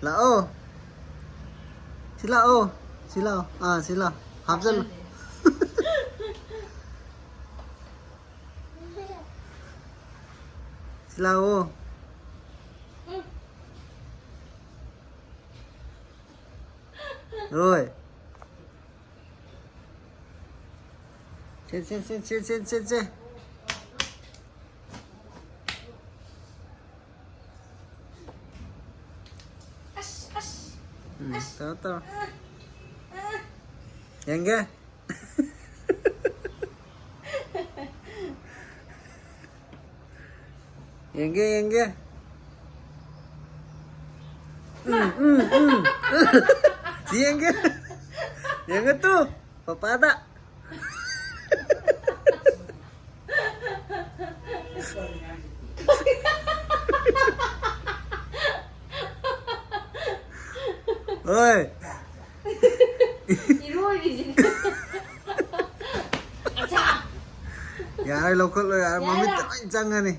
Lao. Sila oh. Sila oh. Ah, sila. Hafzal. Sila oh. Rồi. Trên. Tahu. Yang ke? Yang ke? Si yang ke? Yang ke tu? Papa tak? Oi. Yaar loko lo yaar mami jangan nih.